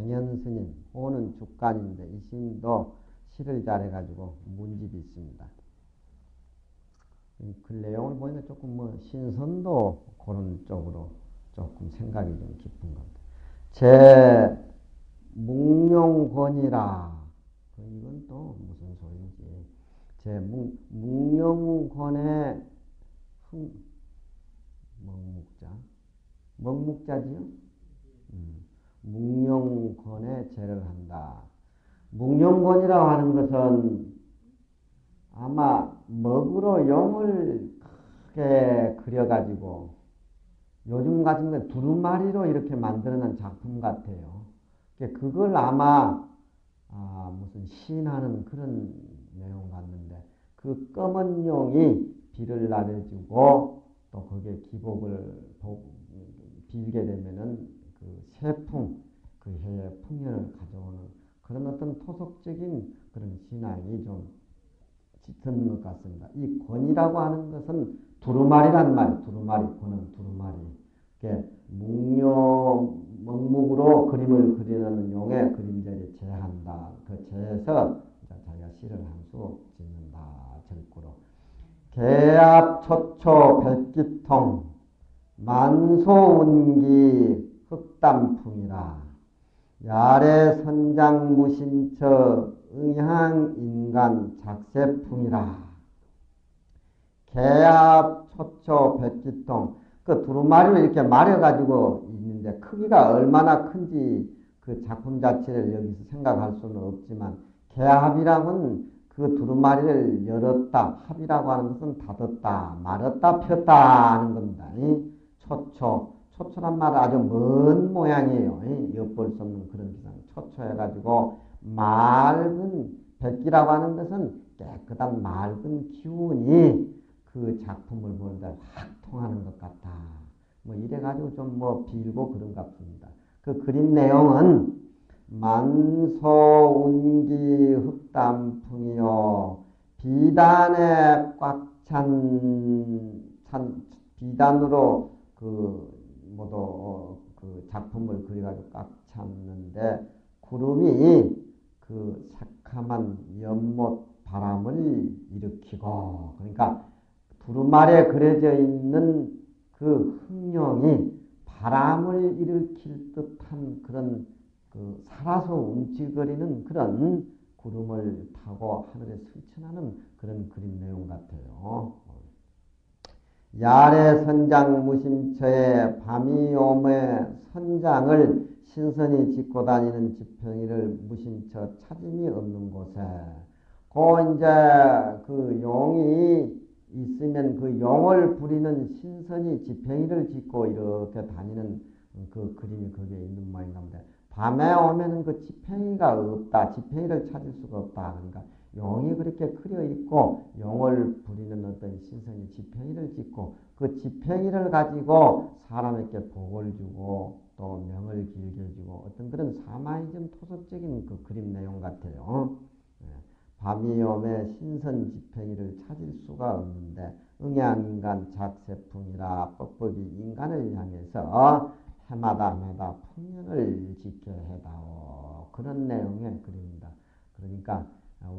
행현 스님, 호는 죽간인데 이 스님도 시를 잘해가지고 문집이 있습니다. 그 내용을 보니까 조금 신선도 그런 쪽으로 조금 생각이 좀 깊은 겁니다. 제 묵룡권이라, 이건 또 무슨 소리인지. 제 묵룡권의 먹묵자지요? 묵룡권에 제를 한다. 묵룡권이라고 하는 것은 아마 먹으로 용을 크게 그려가지고 요즘 같은 건 두루마리로 이렇게 만들어낸 작품 같아요. 그걸 아마 무슨 시인하는 그런 내용 같는데 그 검은 용이 비를 나눠주고 또 거기에 기복을 빌게 되면은 그 세풍, 그 해의 풍년을 가져오는 그런 어떤 토속적인 그런 신앙이 좀 짙은 것 같습니다. 이 권이라고 하는 것은 두루마리란 말이에요. 두루마리, 권은 두루마리. 먹묵으로 그림을 그리는 용의 그림자를 제한다. 그 제에서 자기가 시를 한 수 짓는다. 절구로. 개압 초초 백기통 만소운기 흑담풍이라. 야래 선장 무신처 응향인간 작세풍이라. 개압 초초 백기통, 그 두루마리를 이렇게 말해가지고 있는데 크기가 얼마나 큰지 그 작품 자체를 여기서 생각할 수는 없지만 개합이라고는 그 두루마리를 열었다, 합이라고 하는 것은 닫았다, 말았다, 폈다 하는 겁니다. 초초, 초초란 말은 아주 먼 모양이에요. 엿볼 수 없는 그런 기상. 초초해가지고 맑은 백기라고 하는 것은 깨끗한 맑은 기운이 그 작품을 보는데 확 통하는 것 같다. 이래가지고 좀 빌고 그런 것 같습니다. 그 그림 내용은 만소운기 흑담풍이요. 비단에 꽉 찬 비단으로 그 작품을 그려가지고 꽉 찼는데 구름이 그 새카만 연못 바람을 일으키고, 그러니까 두루마리에 그려져 있는 그 흑룡이 바람을 일으킬 듯한 그런 살아서 움찔거리는 그런 구름을 타고 하늘에 스쳐나는 그런 그림 내용 같아요. 야래 선장 무심처에 밤이 오매 선장을 신선히 짚고 다니는 지팡이를 무심처 찾음이 없는 곳에 이제 그 용이 있으면 그 용을 부리는 신선히 지팡이를 짚고 이렇게 다니는 그 그림이 거기에 있는 모양인데 밤에 오면은 그 지팡이가 없다. 지팡이를 찾을 수가 없다. 그러니까 용이 그렇게 그려 있고 용을 부리는 어떤 신선히 지팡이를 짚고 그 지팡이를 가지고 사람에게 복을 주고 또 명을 길게 주고 어떤 그런 사마이즘 토속적인 그 그림 내용 같아요. 밤이 오매 신선 지팡이를 찾을 수가 없는데 응양인간 작세풍이라 뻑뻑이 인간을 향해서 해마다 풍년을 지켜 해다오. 그런 내용의 글입니다. 그러니까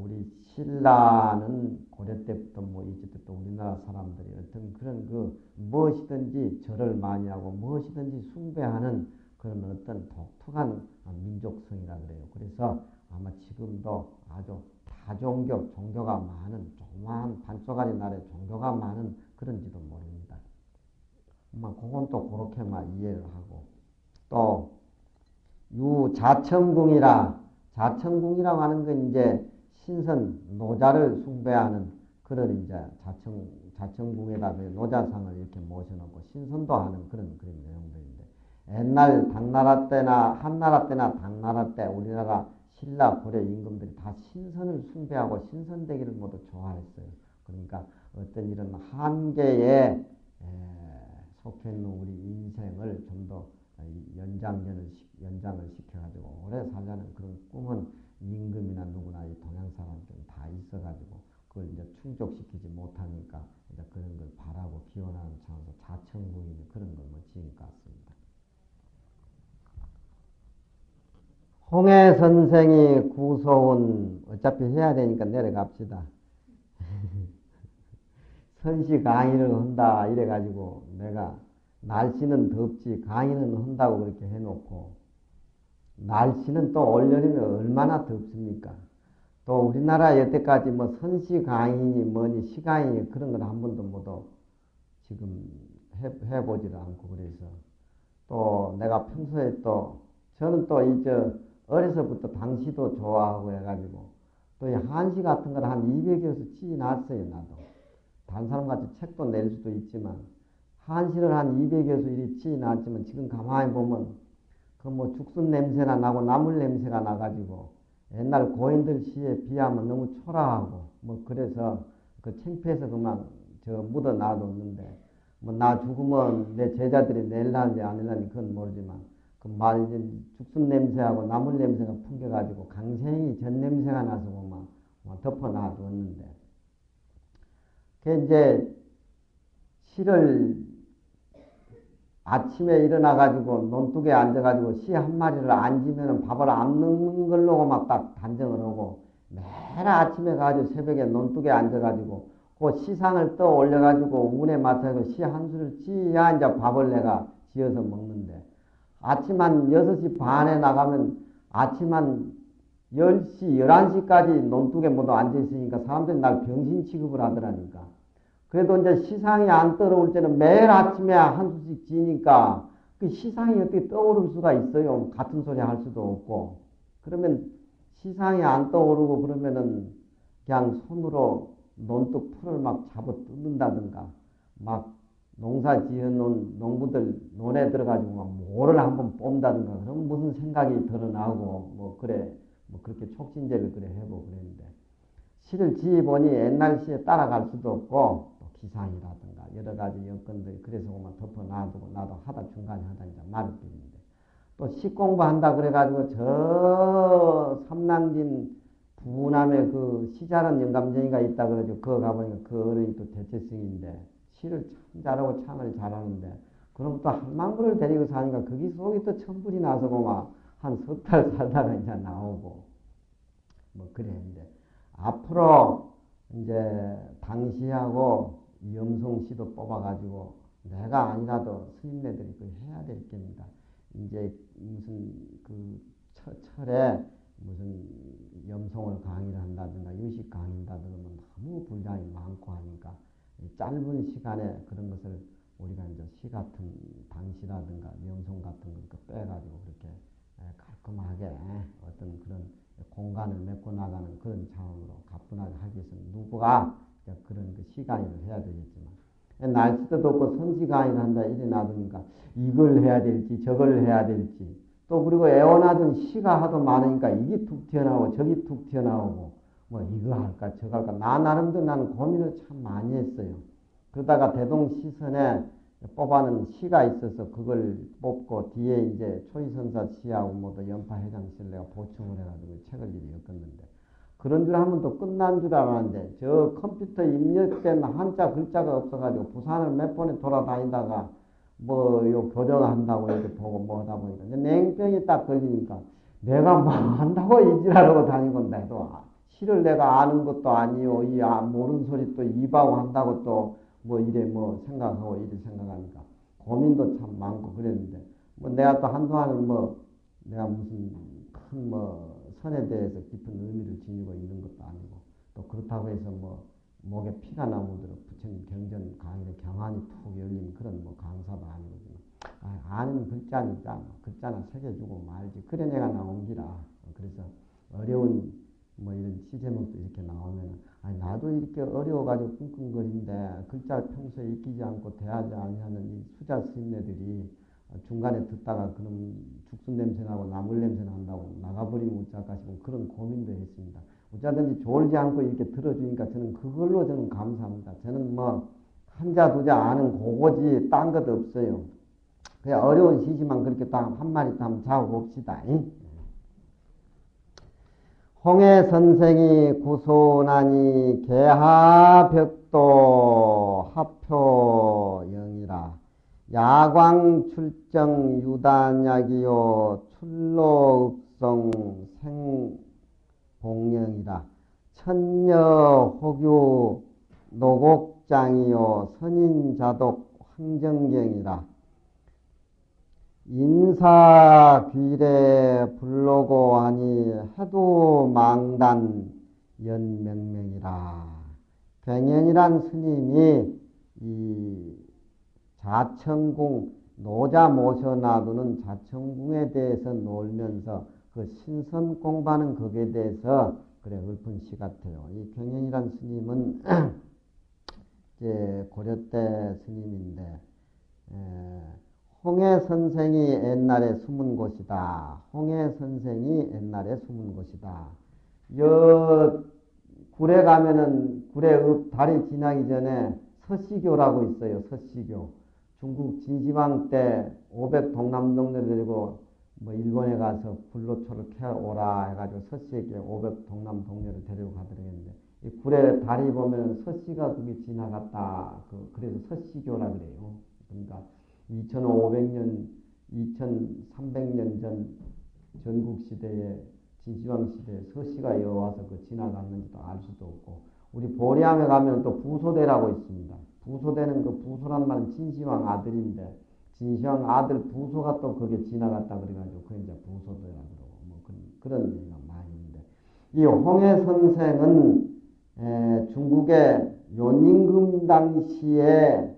우리 신라는 고려 때부터 이집트부터 우리나라 사람들이 어떤 그런 무엇이든지 절을 많이 하고 무엇이든지 숭배하는 그런 어떤 독특한 민족성이라 그래요. 그래서 아마 지금도 아주 다종교, 종교가 많은 조그마한 반쪽짜리 나라에 종교가 많은 그런지도 모릅니다. 그건 또 그렇게만 이해를 하고 또 유자천궁이라 자천궁이라고 하는 건 이제 신선 노자를 숭배하는 그런 이제 자천궁에다 노자상을 이렇게 모셔놓고 신선도 하는 그런 내용들인데 옛날 당나라 때나 한나라 때나 당나라 때 우리나라 신라 고려 임금들이 다 신선을 숭배하고 신선되기를 모두 좋아했어요. 그러니까 어떤 이런 한계에 속해 있는 우리 인생을 좀 더 연장을 시켜가지고 오래 살자는 그런 꿈은 임금이나 누구나 이 동양 사람들은 다 있어가지고 그걸 이제 충족시키지 못하니까 이제 그런 걸 바라고 기원하는 차원에서 자천궁이 그런 걸 지은 것 같습니다. 홍해 선생이 구소은 어차피 해야 되니까 내려갑시다. 선시 강의를 한다 이래가지고 내가 날씨는 덥지 강의는 한다고 그렇게 해놓고 날씨는 또 올여름에 얼마나 덥습니까? 또 우리나라 여태까지 뭐 선시 강의니 뭐니 시강이니 그런 걸 한 번도 모두 지금 해보지를 않고 그래서 또 내가 평소에 또 저는 또 이제 어려서부터 당시도 좋아하고 해가지고 또 이 한시 같은 걸 한 200여서 찌놨어요 나도. 다른 사람같이 책도 낼 수도 있지만 한시를 한 200여서 이리 찌놨지만 지금 가만히 보면 그 뭐 죽순 냄새나 나고 나물 냄새가 나가지고 옛날 고인들 시에 비하면 너무 초라하고 뭐 그래서 그 창피해서 그만 저 묻어 놔뒀는데 뭐 나 죽으면 내 제자들이 낼라는지 안 낼라는지 그건 모르지만 그 말 이제 죽순 냄새하고 나물 냄새가 풍겨가지고 강생이 전 냄새가 나서 뭐 덮어 놔뒀는데 그 이제 시를 아침에 일어나가지고 논둑에 앉아가지고 시 한 마리를 앉으면 밥을 안 먹는 걸로 막 딱 단정을 하고 매일 아침에 가지고 새벽에 논둑에 앉아가지고 그 시상을 떠 올려가지고 운에 맞춰서 시 한 수를 찌야 이제 밥을 내가 지어서 먹는데 아침 한 6시 반에 나가면 아침 한 10시, 11시까지 논둑에 모두 앉아있으니까 사람들이 날 병신 취급을 하더라니까. 그래도 이제 시상이 안 떠오를 때는 매일 아침에 한 수씩 지니까 그 시상이 어떻게 떠오를 수가 있어요. 같은 소리 할 수도 없고. 그러면 시상이 안 떠오르고 그러면은 그냥 손으로 논둑 풀을 막 잡아 뜯는다든가 막 농사 지어놓은 농부들 논에 들어가지고 막 모를 한번 뽑는다든가 그러면 무슨 생각이 드러나고 뭐 그래 뭐 그렇게 촉진제를 그래 해보고 그랬는데 시를 지어보니 옛날 시에 따라갈 수도 없고 기상이라든가 여러 가지 여건들이 그래서 그만 덮어 놔두고 나도 하다 중간에 하다 이제 말을 빌는데 또 시 공부한다 그래가지고 저 삼남진 부남에 그 시자란 영감쟁이가 있다 그러죠. 그거 가보니까 그 어른이 또 대체승인데 시를 참 잘하고 창을 잘하는데 그럼 또 한망구를 데리고 사니까 거기 속이 또 천불이 나서 막 한 석 달 살다가 이제 나오고 뭐 그랬는데 앞으로 이제 당시하고 염송 시도 뽑아가지고 내가 아니라도 스님네들이 그 해야 될 겁니다. 이제 무슨 그 철에 무슨 염송을 강의를 한다든가 유식 강의한다든가 너무 분량이 많고 하니까 짧은 시간에 그런 것을 우리가 이제 시 같은 당시라든가 염송 같은 걸 빼가지고 그렇게 깔끔하게 어떤 그런 공간을 메꿔 나가는 그런 차원으로 가뿐하게 하기 위해서는 누구가 그런 그 시간을 해야 되겠지만 날씨도 덥고 선시간을 한다 이래 놔두니까 이걸 해야 될지 저걸 해야 될지 또 그리고 애원하던 시가 하도 많으니까 이게 툭 튀어나오고 저기 툭 튀어나오고 뭐 이거 할까 저거 할까 나 나름대로 나는 고민을 참 많이 했어요. 그러다가 대동시선에 뽑아는 시가 있어서 그걸 뽑고 뒤에 이제 초이선사 시하고 모두 연파회장실 내가 보충을 해가지고 책을 이리 엮었는데 그런 줄 하면 또 끝난 줄 알았는데 저 컴퓨터 입력된 한자 글자가 없어가지고 부산을 몇 번에 돌아다니다가 뭐 요 교정한다고 이렇게 보고 뭐 하다 보니까 냉병이 딱 걸리니까 내가 뭐 한다고 이지랄하고 다니건데도 시를 내가 아는 것도 아니요 이 모르는 소리 또 입하고 한다고 또 뭐 이래 뭐 생각하고 이래 생각하니까 고민도 참 많고 그랬는데 뭐 내가 또 한동안은 뭐 내가 무슨 큰 뭐 선에 대해서 깊은 의미를 지니고 있는 것도 아니고 또 그렇다고 해서 뭐 목에 피가 나무도록 부처님 경전 강의를 경안이 푹 열린 그런 뭐 강사도 아니거든요. 아는 글자니까 뭐 글자나 새겨주고 말지 그래 내가 나온 기라. 그래서 어려운 뭐 이런 시제목도 이렇게 나오면 나도 이렇게 어려워가지고 끙끙거리는데 글자 평소에 익히지 않고 대하지 아니하는 이 수자 스님네들이 중간에 듣다가 그럼 죽순 냄새 나고 나물 냄새 난다고 나가버리면 어쩔까 싶은 그런 고민도 했습니다. 어쩌든지 졸지 않고 이렇게 들어주니까 저는 그걸로 저는 감사합니다. 저는 뭐 한자 두자 아는 그거지 딴 것도 없어요. 그냥 어려운 시지만 그렇게 딱 한 마리 한번 잡아봅시다. 홍해 선생이 구소나니 개하벽도 하표영이라 야광 출정 유단약이요 출로읍성 천녀 호규 노곡장이요 선인자독 황정경이라. 인사귀래 불로고 하니 해도 망단 연명명이라. 경연이란 스님이 이 자천궁 노자 모셔놔두는 자천궁에 대해서 놀면서 그 신선 공부하는 거기에 대해서 그래 읊은 시 같아요. 이 경연이란 스님은 이제 고려 때 스님인데 홍해 선생이 옛날에 숨은 곳이다. 홍해 선생이 옛날에 숨은 곳이다. 여 굴에 가면은 굴에 달이 지나기 전에 서씨교라고 있어요. 서씨교. 중국 진시황 때 500 동남동네를 데리고 뭐 일본에 가서 불로초를 캐오라 해가지고 서씨에게 500 동남동네를 데리고 가더랬는데 이 굴에 달이 보면 서씨가 그게 지나갔다. 그래서 서씨교라 그래요. 그러니까 2500년, 2300년 전 전국 시대에 진시황 시대에 서씨가 여와서 그 지나갔는지도 알 수도 없고 우리 보리암에 가면 또 부소대라고 있습니다. 부소대는 그 부소란 말은 진시황 아들인데 진시황 아들 부소가 또 거기에 지나갔다 그래가지고 그 이제 부소대라 그러고 뭐 그런 얘기가 많이 있는데 이 홍해 선생은 중국의 연임금 당시에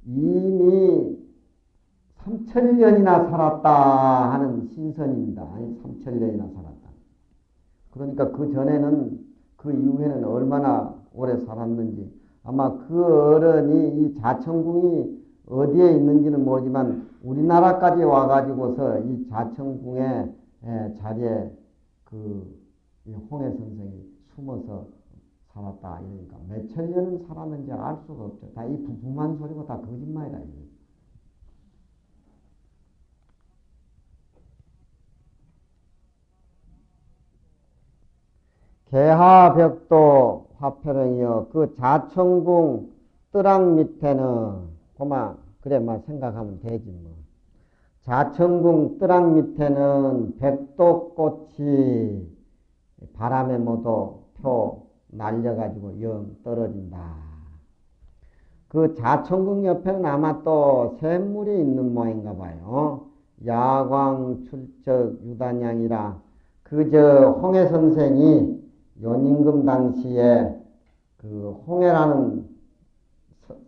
이미 3000년이나 살았다 하는 신선입니다. 3000년이나 살았다. 그러니까 그 전에는 그 이후에는 얼마나 오래 살았는지 아마 그 어른이 이 자천궁이 어디에 있는지는 모르지만 우리나라까지 와가지고서 이 자천궁의 자리에 그 홍해 선생이 숨어서 살았다. 이러니까 몇 천 년은 살았는지 알 수가 없죠. 다 이 부부만 소리고 다 거짓말이다. 이게. 개하벽도 화폐령이여 그 자천궁 뜨락 밑에는 그래 생각하면 되지 뭐. 자천궁 뜨락 밑에는 백도꽃이 바람에 모두 표 날려가지고 영 떨어진다. 그 자천궁 옆에는 아마 또 샘물이 있는 모양인가 봐요. 야광 출적 유단양이라 그저 홍해 선생이 연임금 당시에 그 홍해라는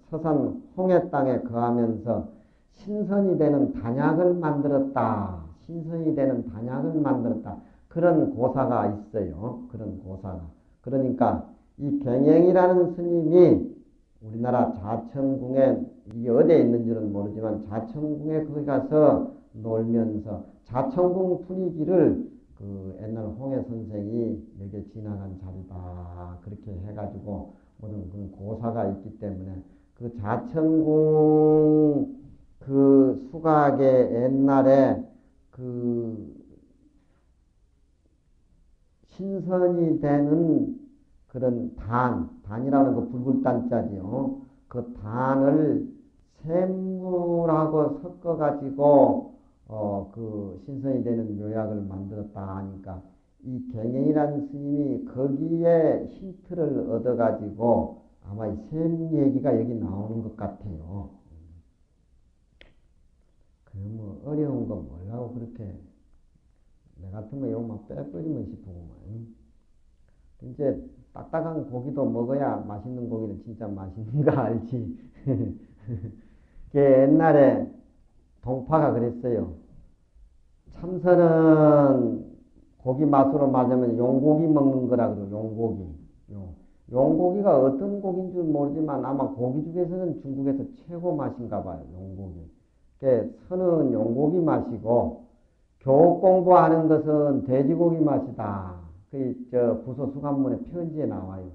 서산 홍해 땅에 거하면서 신선이 되는 단약을 만들었다. 신선이 되는 단약을 만들었다. 그런 고사가 있어요. 그런 고사가. 그러니까 이 경영이라는 스님이 우리나라 자천궁에 이게 어디에 있는지는 모르지만 자천궁에 거기 가서 놀면서 자천궁 분위기를 그 옛날 홍해 선생이 여기에 지나간 자리다. 그렇게 해가지고 모든 그런 고사가 있기 때문에 그 자천궁 그 수각에 옛날에 그 신선이 되는 그런 단이라는 그 붉을단자지요. 그 단을 샘물하고 섞어가지고 그 신선이 되는 묘약을 만들었다 하니까 이 경영이라는 스님이 거기에 힌트를 얻어가지고 아마 이 샘 얘기가 여기 나오는 것 같아요. 그럼 뭐 어려운 거 뭐라고 그렇게 내 같으면 이거 막 빼버리면 싶구만. 이제 딱딱한 고기도 먹어야 맛있는 고기는 진짜 맛있는 거 알지. 옛날에 동파가 그랬어요. 참선은 고기 맛으로 말하면 용고기 먹는 거라 그래요. 용고기. 용고기가 어떤 고기인 줄 모르지만 아마 고기 중에서는 중국에서 최고 맛인가 봐요. 용고기. 선은 용고기 맛이고 교육 공부하는 것은 돼지고기 맛이다. 부소 수감문의 편지에 나와요.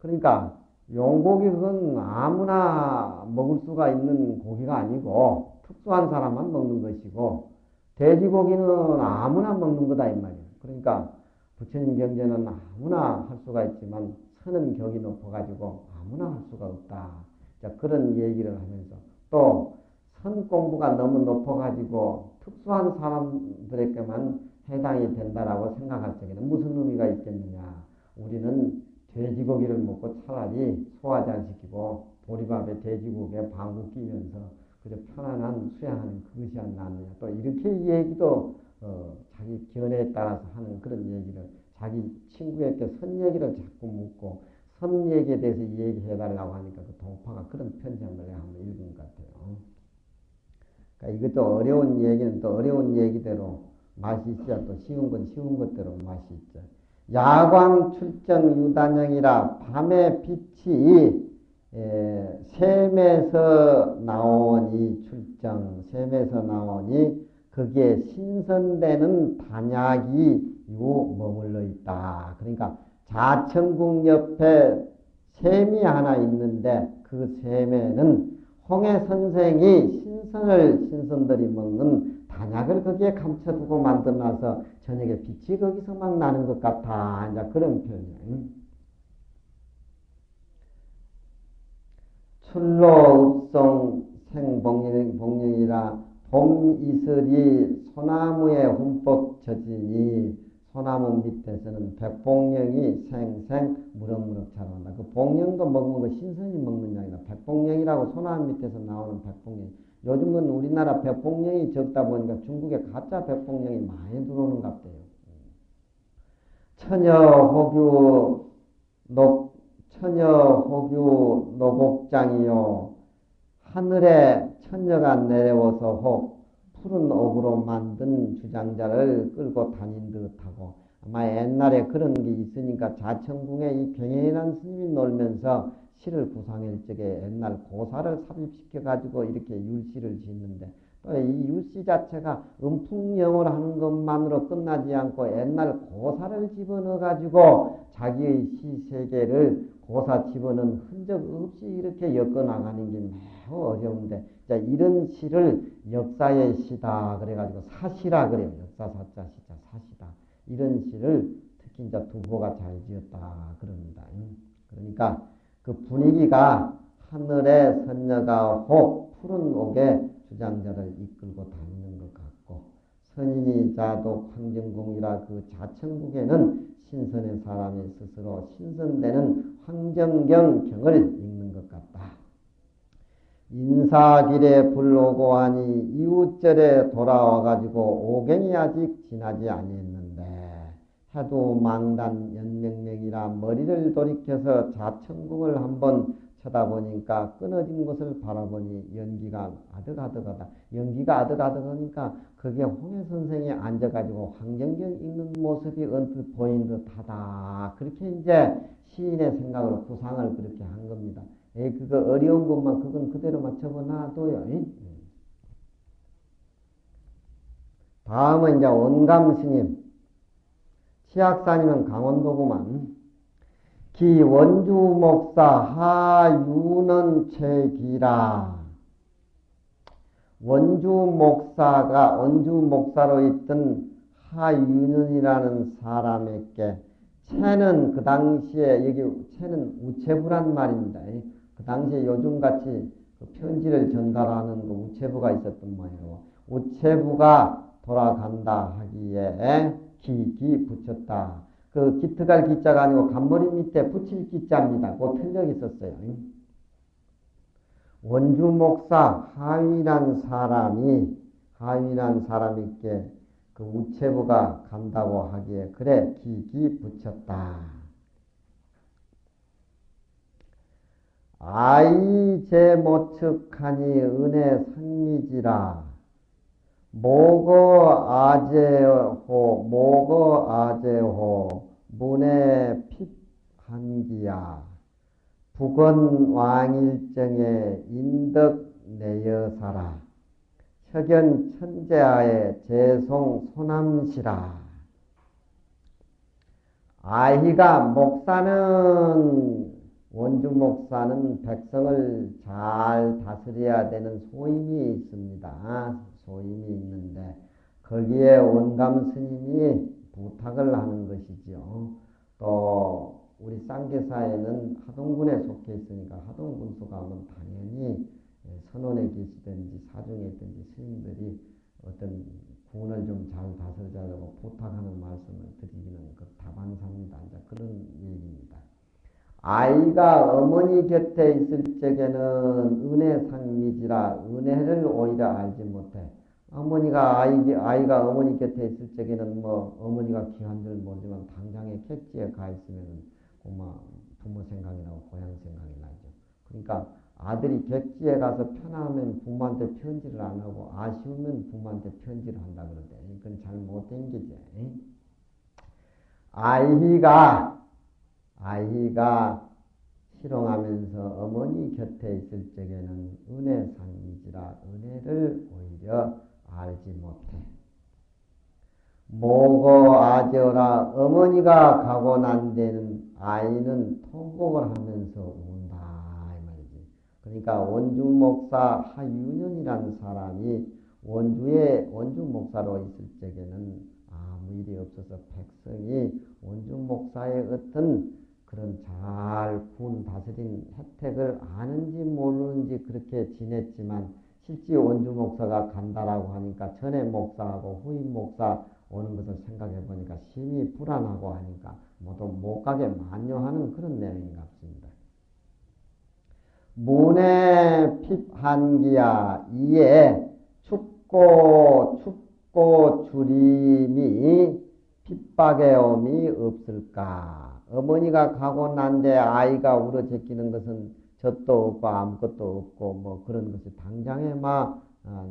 그러니까 용고기 그건 아무나 먹을 수가 있는 고기가 아니고 특수한 사람만 먹는 것이고 돼지고기는 아무나 먹는 거다 이 말이에요. 그러니까 부처님 경전은 아무나 할 수가 있지만 선은 격이 높아가지고 아무나 할 수가 없다. 자, 그런 얘기를 하면서 또 선 공부가 너무 높아가지고 특수한 사람들에게만 해당이 된다라고 생각할 적에는 무슨 의미가 있겠느냐. 우리는 돼지고기를 먹고 차라리 소화도 안 시키고 보리밥에 돼지고기에 방구 끼면서 그저 편안한 수양하는 그것이 안 낫느냐. 또 이렇게 얘기도 자기 견해에 따라서 하는 그런 얘기를 자기 친구에게 선 얘기를 자꾸 묻고 선 얘기에 대해서 얘기해달라고 하니까 그 동파가 그런 편지를 내가 한번 읽은 것 같아요. 그러니까 이것도 어려운 얘기는 또 어려운 얘기대로 맛이 있어야 또 쉬운 건 쉬운 것대로 맛이 있죠. 야광 출정 유단형이라 밤의 빛이 샘에서 나오니 출정, 샘에서 나오니 그게 신선되는 단약이 머물러 있다. 그러니까 자천궁 옆에 샘이 하나 있는데 그 샘에는 홍해 선생이 신선들이 먹는 단약을 거기에 감춰두고 만들어놔서 저녁에 빛이 거기서 막 나는 것 같아. 이제 그런 표현이에요. 출로 읍송 생복령이라 봄 이슬이 소나무에 흠뻑 젖으니 소나무 밑에서는 백복령이 생생 무럭무럭 자란다. 그 복령도 먹는 거 신선히 먹는 양이다. 백복령이라고 소나무 밑에서 나오는 백복령. 요즘은 우리나라 백복령이 적다 보니까 중국에 가짜 백복령이 많이 들어오는 것 같아요. 처녀호규 노곡장이요. 하늘에 처녀가 내려와서 혹 푸른 옥으로 만든 주장자를 끌고 다닌 듯하고 아마 옛날에 그런 게 있으니까 자천궁에 이 경혜란 스님이 놀면서 시를 구상할 적에 옛날 고사를 삽입시켜 가지고 이렇게 율시를 짓는데 또 이 율시 자체가 음풍영어를 하는 것만으로 끝나지 않고 옛날 고사를 집어넣어 가지고 자기의 시 세계를 고사 집어넣은 흔적 없이 이렇게 엮어 나가는 게 매우 어려운데 자, 이런 시를 역사의 시다 그래가지고 사시라 그래요. 역사 사자 시자 사시다. 이런 시를 특히 이제 두보가 잘 지었다 그럽니다. 그러니까 그 분위기가 하늘에 선녀가 혹 푸른 옥에 주장자를 이끌고 다니는 것 같고 선인이 자도 황정궁이라 그 자천국에는 신선의 사람이 스스로 신선되는 황정경 경을 읽는 것 같다. 인사길에 불오고 하니 이웃절에 돌아와가지고 오갱이 아직 지나지 아니했는데 해도 망단 연명명이라 머리를 돌이켜서 자천궁을 한번 쳐다보니까 끊어진 것을 바라보니 연기가 아득아득하다. 연기가 아득아득하니까 그게 홍해 선생이 앉아가지고 황정경 읽는 모습이 언뜻 보인 듯하다. 그렇게 이제 시인의 생각으로 구상을 그렇게 한 겁니다. 그거 어려운 것만 그건 그대로만 적어놔둬요. 다음은 이제 원감스님. 치악산이면 강원도구만. 기 원주 목사 하유는 최기라. 원주 목사로 있던 하유는이라는 사람에게 채는 그 당시에 여기 채는 우체부란 말입니다. 그 당시에 요즘같이 그 편지를 전달하는 그 우체부가 있었던 모양이고 우체부가 돌아간다 하기에 기 붙였다. 그 기특할 기자가 아니고 간머리 밑에 붙일 기자입니다. 그 틀려 있었어요. 원주 목사 하위란 사람에게 그 우체부가 간다고 하기에 그래 기 붙였다. 아이 제 모측하니 은혜 상미지라 모거 아제호 문의 핍한기야 북원 왕일정의 인덕 내여사라 혁연 천재하의 재송 소남시라. 아이가 원주 목사는 백성을 잘 다스려야 되는 소임이 있습니다. 소임이 있는데 거기에 원감 스님이 부탁을 하는 것이죠. 또 우리 쌍계사에는 하동군에 속해 있으니까 하동군수 가면 당연히 선원에 계시든지 사중에 있든지 스님들이 어떤 군을 좀 잘 다스리자고 부탁하는 말씀을 드리기는 그 다반사입니다. 이제 그런 얘기입니다. 아이가 어머니 곁에 있을 적에는 은혜상미지라 은혜를 오히려 알지 못해. 아이가 어머니 곁에 있을 적에는 뭐 어머니가 귀한 줄 모르지만 당장에 객지에 가 있으면 부모 생각이 나고 고향 생각이 나죠. 그러니까 아들이 객지에 가서 편하면 부모한테 편지를 안 하고 아쉬우면 부모한테 편지를 한다 그러대. 이건 잘못된 게지. 아이가 실용하면서 어머니 곁에 있을 적에는 은혜상이지라 은혜를 오히려 알지 못해. 모고 아재어라 어머니가 가고 난 데는 아이는 통곡을 하면서 운다 이 말이지. 그러니까 원주 목사 하윤현이라는 사람이 원주 목사로 있을 적에는 아무 일이 없어서 백성이 원주 목사의 어떤 그런 잘 군 다스린 혜택을 아는지 모르는지 그렇게 지냈지만 실제 원주 목사가 간다라고 하니까 전에 목사하고 후임 목사 오는 것을 생각해 보니까 심히 불안하고 하니까 모두 못 가게 만류하는 그런 내용인 것 같습니다. 문의 핍한기야 이에 춥고 주림이 핍박의 엄이 없을까? 어머니가 가고 난데 아이가 울어제끼는 것은 젖도 없고 아무것도 없고 뭐 그런 것이 당장에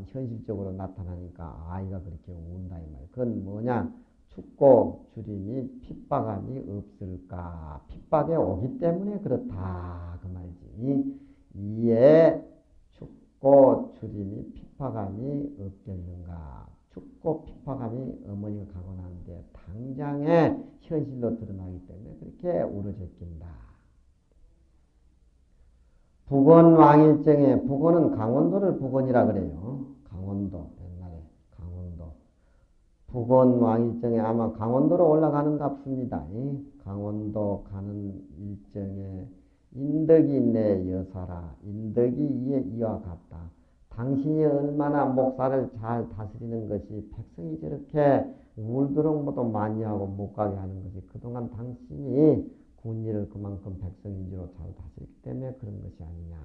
현실적으로 나타나니까 아이가 그렇게 운다 이 말. 그건 뭐냐? 춥고 주림이 핍박함이 없을까? 핍박에 오기 때문에 그렇다 그 말이지. 이에 춥고 주림이 핍박함이 없겠는가? 춥고 핍박함이 어머니가 가고 나는데 당장에 현실로 드러나기 때문에 그렇게 울어제낀다. 북원 왕일정에 북원은 강원도를 북원이라 그래요. 강원도 옛날에 강원도 북원 왕일정에 아마 강원도로 올라가는 갑습니다. 강원도 가는 일정에 인덕이 내 여사라 인덕이 이와 같다. 당신이 얼마나 목사를 잘 다스리는 것이 백성이 저렇게 울도록 모두 많이 하고 못 가게 하는 것이 그동안 당신이 군일을 그만큼 백성인지로 잘 다스리기 때문에 그런 것이 아니냐.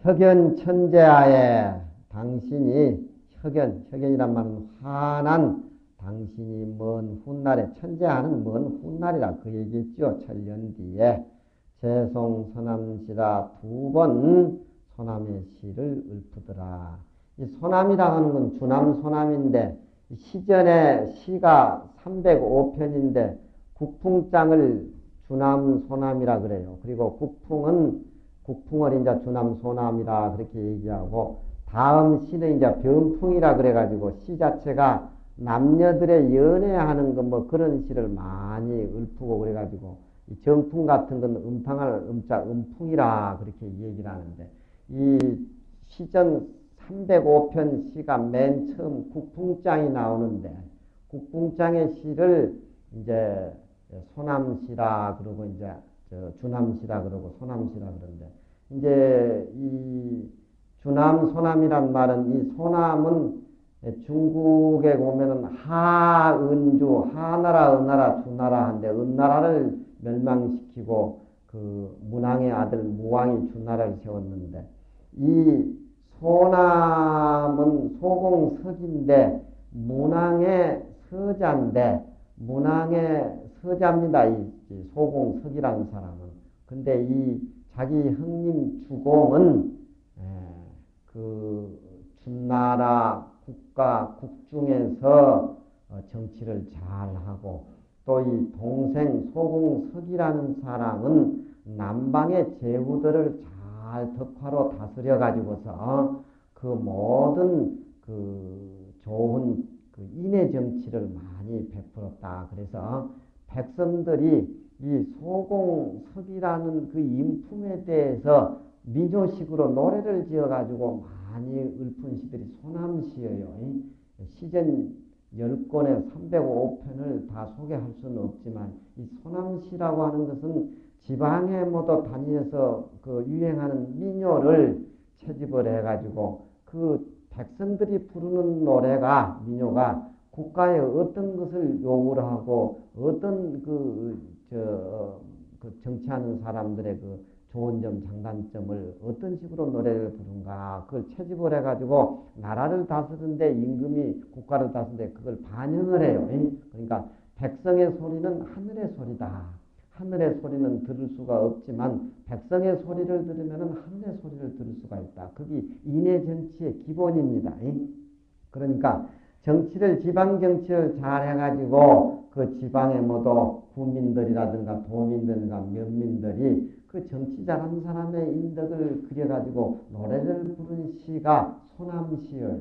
혁연 천재하에 당신이 혁연이란 말은 환한 당신이 먼 훗날에 천재하는 먼 훗날이라 그 얘기했죠. 천년 뒤에 재송 서남시라 2번 소남의 시를 읊으더라. 이 소남이라 하는 건 주남 소남인데 시전에 시가 305편인데 국풍장을 주남 소남이라 그래요. 그리고 국풍을 이제 주남 소남이라 그렇게 얘기하고 다음 시는 이제 변풍이라 그래가지고 시 자체가 남녀들의 연애하는 거 그런 시를 많이 읊고 그래가지고 이 정풍 같은 건 음탕할 음자 음풍이라 그렇게 얘기를 하는데 이 시전 305편 시가 맨 처음 국풍장이 나오는데 국풍장의 시를 이제 소남시라 그러고 이제 주남시라 그러고 소남시라 그러는데 이제 이 주남 소남이란 말은 이 소남은 중국에 보면은 하은주 하나라 은나라 주나라 한데 은나라를 멸망시키고 그 문왕의 아들 무왕이 주나라를 세웠는데 이 소남은 소공석인데 문왕의 서자인데 문왕의 서자입니다. 이 소공석이라는 사람은. 근데 이 자기 형님 주공은 그 주나라 국가 국중에서 정치를 잘하고 또 이 동생 소공석이라는 사람은 남방의 제후들을 잘 덕화로 다스려 가지고서 그 모든 그 좋은 그 인의 정치를 많이 베풀었다. 그래서 백성들이 이 소공석이라는 그 인품에 대해서 민요식으로 노래를 지어 가지고 많이 읊은 시들이 소남시예요. 시전 10권에 305편을 다 소개할 수는 없지만 이 소남시라고 하는 것은 지방에 모두 다니면서 그 유행하는 민요를 채집을 해가지고 그 백성들이 부르는 노래가, 민요가 국가에 어떤 것을 요구를 하고 어떤 정치하는 사람들의 그 좋은 점, 장단점을 어떤 식으로 노래를 부른가, 그걸 채집을 해가지고 나라를 다스는데, 임금이 국가를 다스는데 그걸 반영을 해요. 그러니까 백성의 소리는 하늘의 소리다. 하늘의 소리는 들을 수가 없지만 백성의 소리를 들으면 하늘의 소리를 들을 수가 있다. 그게 인의 정치의 기본입니다. 그러니까 정치를, 지방 정치를 잘 해가지고 그 지방의 모두 국민들이라든가 도민들이나 면민들이 그 정치 잘하는 사람의 인덕을 그려가지고 노래를 부르는 시가 소남시예요.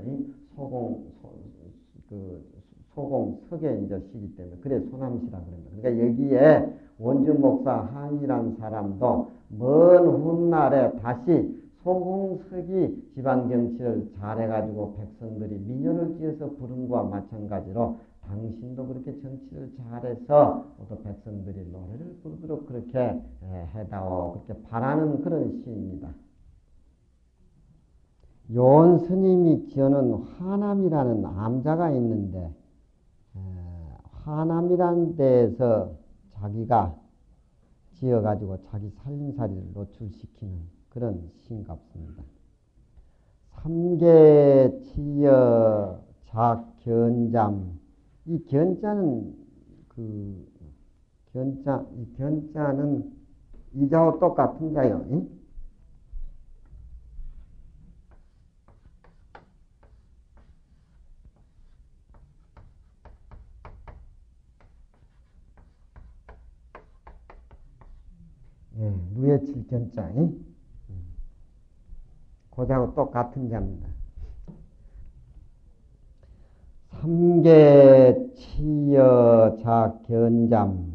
소공석의 이제 시기 때문에 그래 소남시라고 그럽니다. 그러니까 여기에 원주 목사 한이란 사람도 먼 훗날에 다시 소공석이 지방정치를 잘해가지고 백성들이 민요를 지어서 부른 것과 마찬가지로 당신도 그렇게 정치를 잘해서 또 백성들이 노래를 부르도록 그렇게 해다오, 그렇게 바라는 그런 시입니다. 요원 스님이 지어놓은 화남이라는 암자가 있는데, 화남이라는 데에서 자기가 지어가지고 자기 살림살이를 노출시키는 그런 시인 같습니다. 삼계치여 작견잠. 이 견자는 이 견자는 이자와 똑같은 자요. 누에 칠 견자. 고자하고 똑같은 자입니다. 삼계치여 작견잠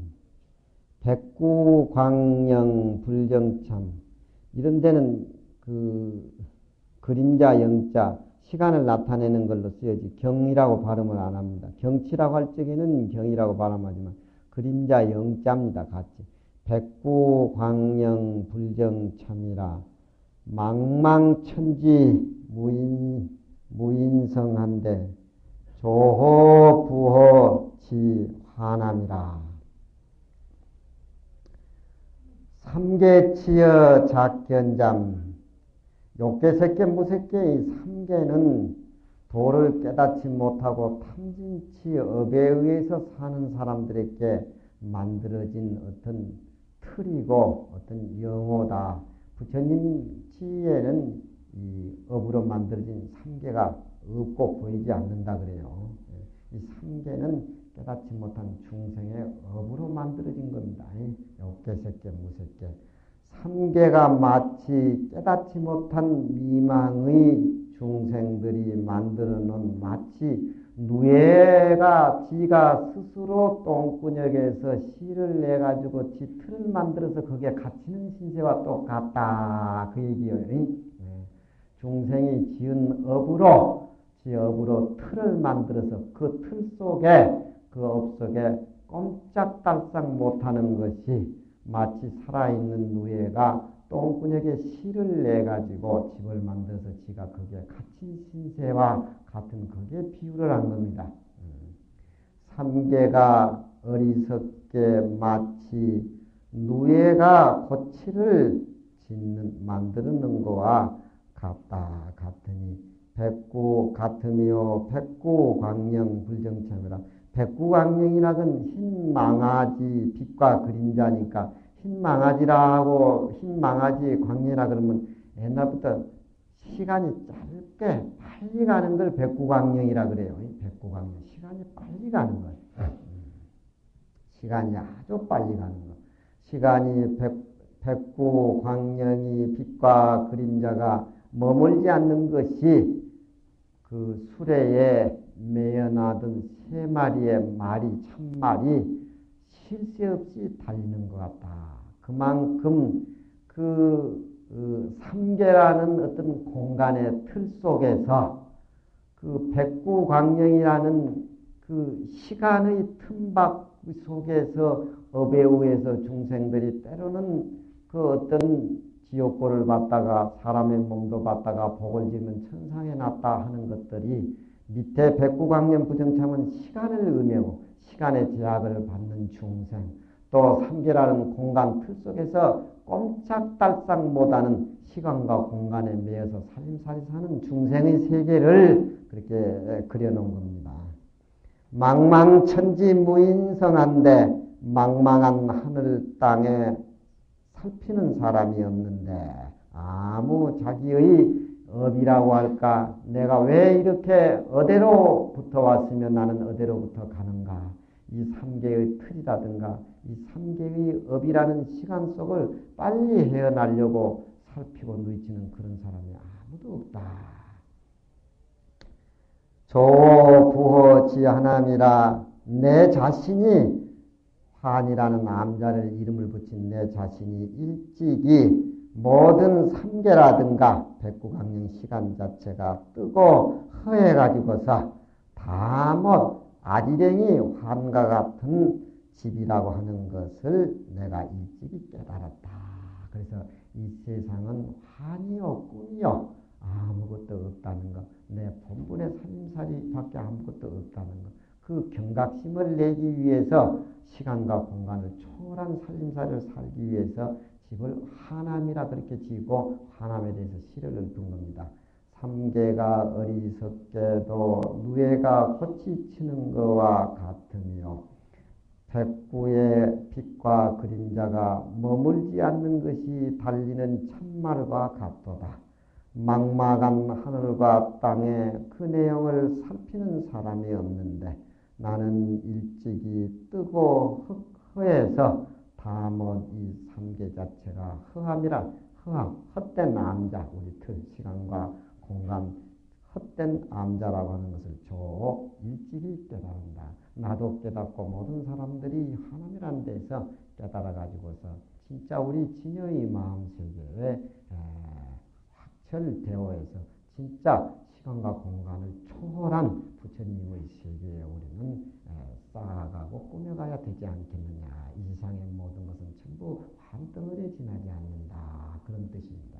백구광령 불정참. 이런 데는 그 그림자 영자, 시간을 나타내는 걸로 쓰여지 경이라고 발음을 안 합니다. 경치라고 할 적에는 경이라고 발음하지만 그림자 영자입니다. 같이. 백구광령 불정참이라 망망천지 무인성한데 조호 부호 지화남이라. 삼계치여 작견잠. 욕계, 색계, 무색계 이 삼계는 도를 깨닫지 못하고 탐진치 업에 의해서 사는 사람들에게 만들어진 어떤 틀이고 어떤 영호다. 부처님 지혜는 이 업으로 만들어진 삼계가 없고 보이지 않는다 그래요. 이 삼계는 깨닫지 못한 중생의 업으로 만들어진 겁니다. 욕계, 색계, 무색계. 삼계가 마치 깨닫지 못한 미망의 중생들이 만들어 놓은 마치 누에가 지가 스스로 똥구녕에서 실을 내가지고 지 틀을 만들어서 거기에 갇히는 신세와 똑같다. 그 얘기예요. 중생이 지은 업으로, 지 업으로 틀을 만들어서 그 틀 속에, 그 업 속에 꼼짝달싹 못하는 것이 마치 살아있는 누에가 똥구녕에 실을 내가지고 집을 만들어서 지가 거기에 갇힌 신세와 같은 거기에 비유를 한 겁니다. 삼계가 어리석게 마치 누에가 고치를 만드는 것과 같다. 같으니 백구 같으며 백구광령 불정참이라. 백구광령이라는 흰 망아지 빛과 그림자니까 흰 망아지라고, 흰 망아지 광령이라 그러면 옛날부터 시간이 짧게 빨리 가는 걸 백구광령이라 그래요. 백구광령. 시간이 빨리 가는 걸. 시간이 아주 빨리 가는 거. 시간이 백구광령이 빛과 그림자가 머물지 않는 것이 그 수레에 매여나던 세 마리의 말이, 참말이 쉴 새 없이 달리는 것 같다. 그만큼 삼계라는 어떤 공간의 틀 속에서 그 백구광령이라는 그 시간의 틈박 속에서 업에 의해서 중생들이 때로는 그 어떤 지옥고를 받다가 사람의 몸도 받다가 복을 지으면 천상에 났다 하는 것들이 밑에 백구광년 부정참은 시간을 의미하고 시간의 제약을 받는 중생, 또 삼계라는 공간 틀 속에서 꼼짝달싹 못하는 시간과 공간에 매여서 살림살이 사는 중생의 세계를 그렇게 그려놓은 겁니다. 망망천지무인성한데 망망한 하늘 땅에 살피는 사람이 없는데 아무 자기의 업이라고 할까, 내가 왜 이렇게 어디로부터 왔으면 나는 어디로부터 가는가, 이 삼계의 틀이라든가 이 삼계의 업이라는 시간 속을 빨리 헤어나려고 살피고 누이치는 그런 사람이 아무도 없다. 조부허지하남이라 내 자신이 환이라는 암자를 이름을 붙인 내 자신이 일찍이 모든 삼계라든가 백구강령 시간 자체가 뜨고 허해가지고서 다 못 아리랭이 환과 같은 집이라고 하는 것을 내가 일찍이 깨달았다. 그래서 이 세상은 환이요 꿈이요 아무것도 없다는 것, 내 본분의 살림살이밖에 아무것도 없다는 것, 그 경각심을 내기 위해서 시간과 공간을 초월한 살림살이를 살기 위해서 집을 하남이라 그렇게 지고 하남에 대해서 시를 둔 겁니다. 삼계가 어리석게도 누에가 꽃이 치는 것과 같으며 백구의 빛과 그림자가 머물지 않는 것이 달리는 참말과 같도다. 막막한 하늘과 땅에 그 내용을 살피는 사람이 없는데 나는 일찍이 뜨고 허해서 다 못 이 삼계 자체가 허함이라, 허함, 헛된 암자, 우리 틀, 시간과 공간, 헛된 암자라고 하는 것을 일찍이 깨달은다. 나도 깨닫고 모든 사람들이 하나님이라는 데서 깨달아가지고서 진짜 우리 진여의 마음세계에 확철대오해서 진짜 시간과 공간을 초월한 부처님의 세계에 우리는 쌓아가고 꾸며가야 되지 않겠느냐. 이 세상의 모든 것은 전부 한덩어리에 지나지 않는다. 그런 뜻입니다.